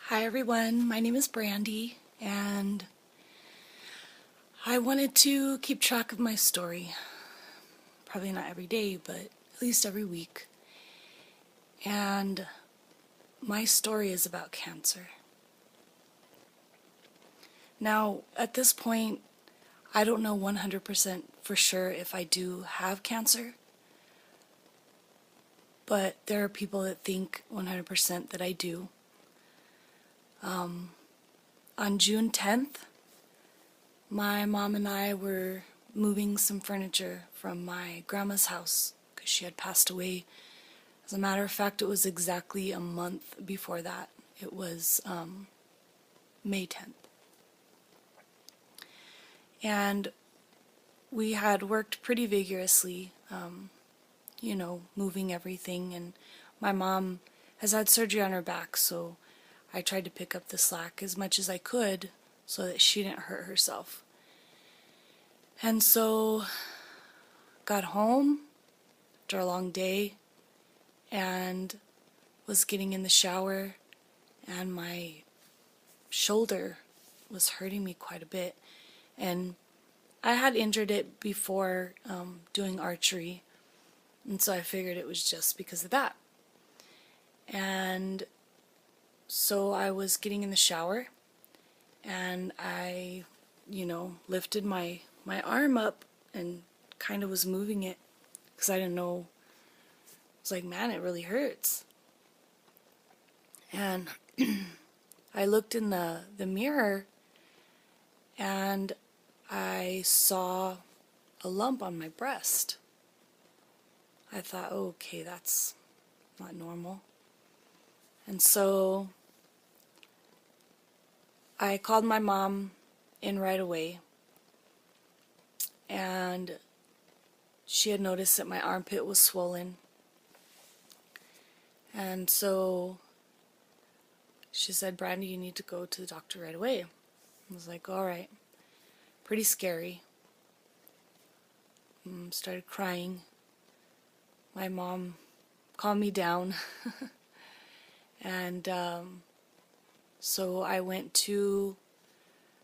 Hi everyone, my name is Brandy, and I wanted to keep track of my story. Probably not every day, but at least every week. And my story is about cancer. Now, at this point, I don't know 100% for sure if I do have cancer, but there are people that think 100% that I do. On June 10th, my mom and I were moving some furniture from my grandma's house because she had passed away. As a matter of fact, it was exactly a month before that. It was May 10th. And we had worked pretty vigorously, moving everything. And my mom has had surgery on her back, so I tried to pick up the slack as much as I could so that she didn't hurt herself. And so got home after a long day and was getting in the shower, and my shoulder was hurting me quite a bit. And I had injured it before doing archery, and so I figured it was just because of that. And so I was getting in the shower, and I, lifted my arm up and kind of was moving it because I didn't know. I was like, man, it really hurts. And I looked in the mirror, and I saw a lump on my breast. I thought, oh, okay, that's not normal. And so I called my mom in right away, and she had noticed that my armpit was swollen. And so she said, Brandy, you need to go to the doctor right away. I was like, all right. Pretty scary. Started crying. My mom calmed me down. And so I went to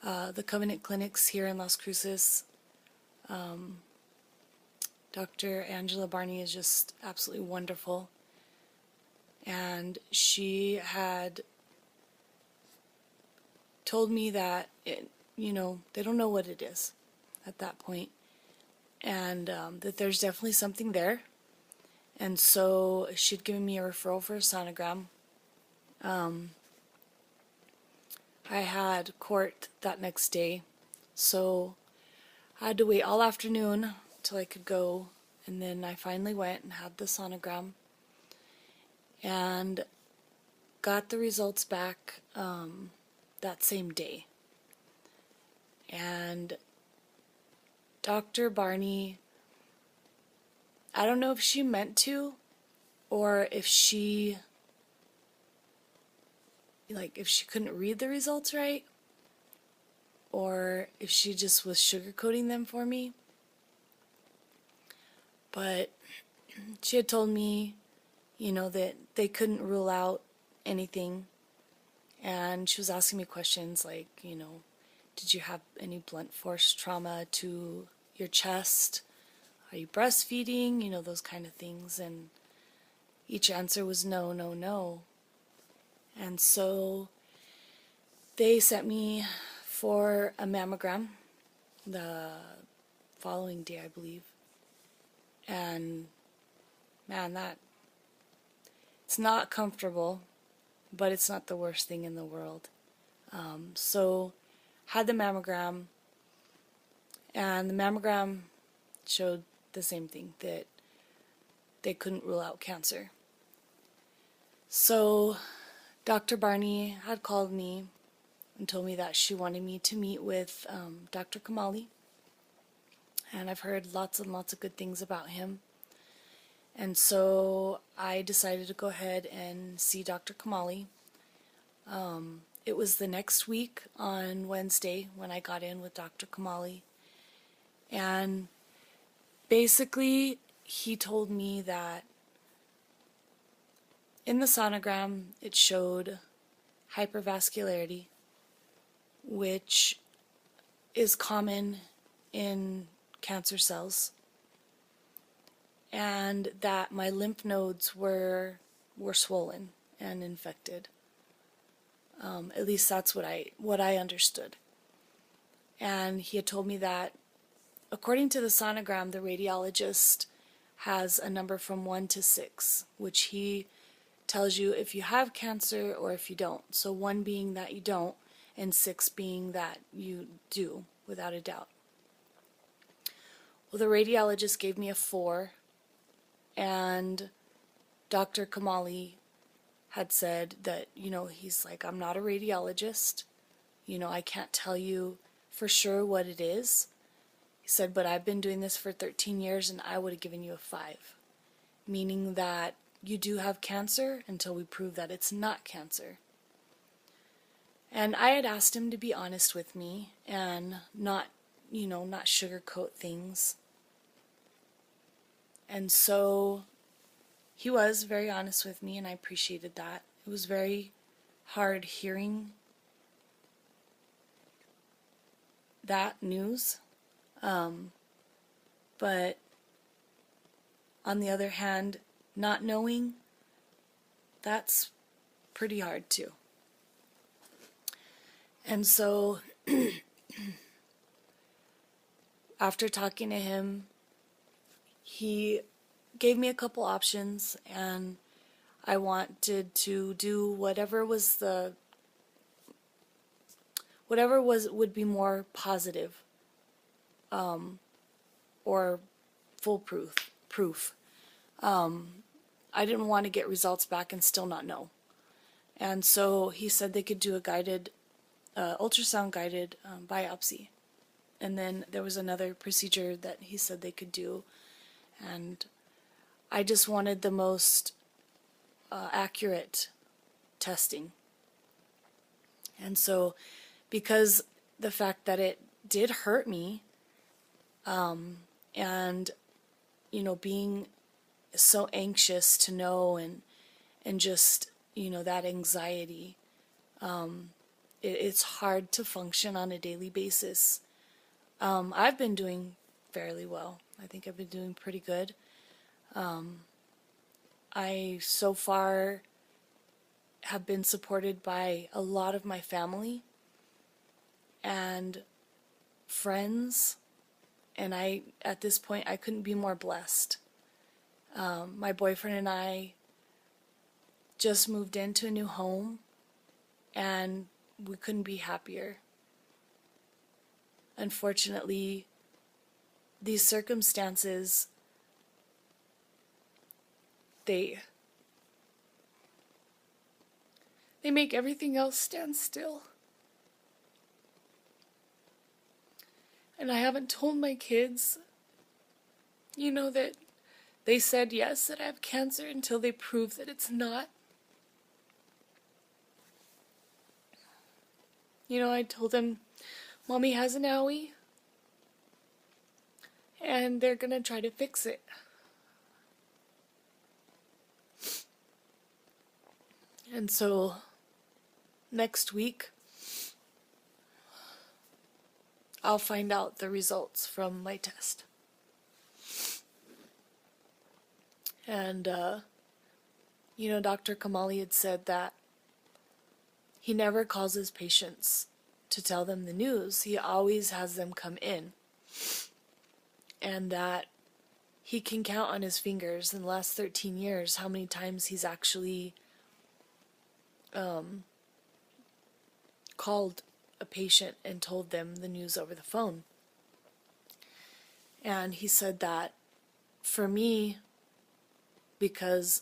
the Covenant Clinics here in Las Cruces. Dr. Angela Barney is just absolutely wonderful. And she had told me that, they don't know what it is at that point. And that there's definitely something there. And so she'd given me a referral for a sonogram. I had court that next day, so I had to wait all afternoon till I could go, and then I finally went and had the sonogram and got the results back that same day. And Dr. Barney, I don't know if she meant to, or if she couldn't read the results right, or if she just was sugarcoating them for me. But she had told me, that they couldn't rule out anything. And she was asking me questions like, did you have any blunt force trauma to your chest? Are you breastfeeding? Those kind of things. And each answer was no, no, no. And so they sent me for a mammogram the following day, I believe. And man, it's not comfortable, but it's not the worst thing in the world. So had the mammogram, and the mammogram showed the same thing, that they couldn't rule out cancer. So Dr. Barney had called me and told me that she wanted me to meet with Dr. Kamali. And I've heard lots and lots of good things about him. And so I decided to go ahead and see Dr. Kamali. It was the next week on Wednesday when I got in with Dr. Kamali. And basically, he told me that in the sonogram, it showed hypervascularity, which is common in cancer cells, and that my lymph nodes were swollen and infected. At least that's what I understood. And he had told me that according to the sonogram, the radiologist has a number from 1 to 6, which he tells you if you have cancer or if you don't. So 1 being that you don't, and 6 being that you do, without a doubt. Well, the radiologist gave me a 4, and Dr. Kamali had said that, he's like, I'm not a radiologist. I can't tell you for sure what it is. He said, but I've been doing this for 13 years and I would have given you a 5. Meaning that you do have cancer until we prove that it's not cancer. And I had asked him to be honest with me and not sugarcoat things. And so he was very honest with me, and I appreciated that. It was very hard hearing that news. But on the other hand, not knowing, that's pretty hard too. And so after talking to him, he gave me a couple options, and I wanted to do whatever would be more positive, or foolproof. I didn't want to get results back and still not know. And so he said they could do a guided, ultrasound guided biopsy. And then there was another procedure that he said they could do. And I just wanted the most accurate testing. And so because the fact that it did hurt me, and being so anxious to know, and just that anxiety, it's hard to function on a daily basis. I've been doing fairly well. I think I've been doing pretty good. I so far have been supported by a lot of my family and friends, and at this point I couldn't be more blessed. My boyfriend and I just moved into a new home, and we couldn't be happier. Unfortunately, these circumstances, they make everything else stand still. And I haven't told my kids, that they said yes, that I have cancer, until they prove that it's not. I told them, Mommy has an owie, and they're gonna try to fix it. And so next week I'll find out the results from my test. And Dr. Kamali had said that he never calls his patients to tell them the news. He always has them come in. And that he can count on his fingers in the last 13 years how many times he's actually called a patient and told them the news over the phone. And he said that for me, because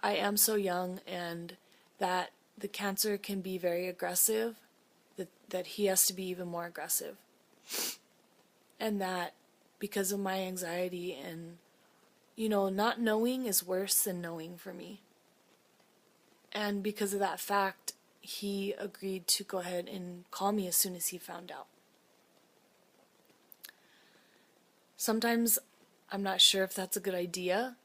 I am so young and that the cancer can be very aggressive, that he has to be even more aggressive. And that because of my anxiety and, not knowing is worse than knowing for me. And because of that fact, he agreed to go ahead and call me as soon as he found out. Sometimes I'm not sure if that's a good idea,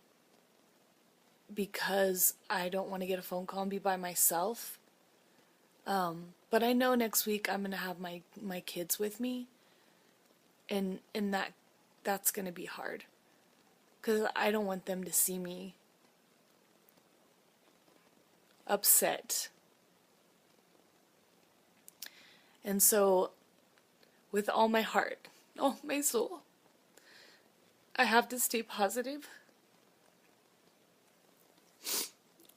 because I don't want to get a phone call and be by myself. But I know next week I'm gonna have my kids with me, and that's gonna be hard, because I don't want them to see me upset. And so, with all my heart, all my soul, I have to stay positive.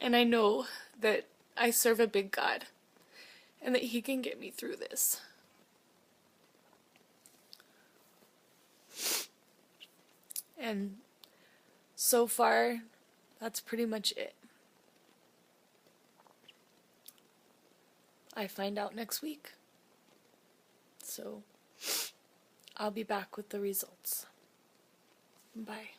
And I know that I serve a big God and that He can get me through this. And so far, that's pretty much it. I find out next week. So I'll be back with the results. Bye.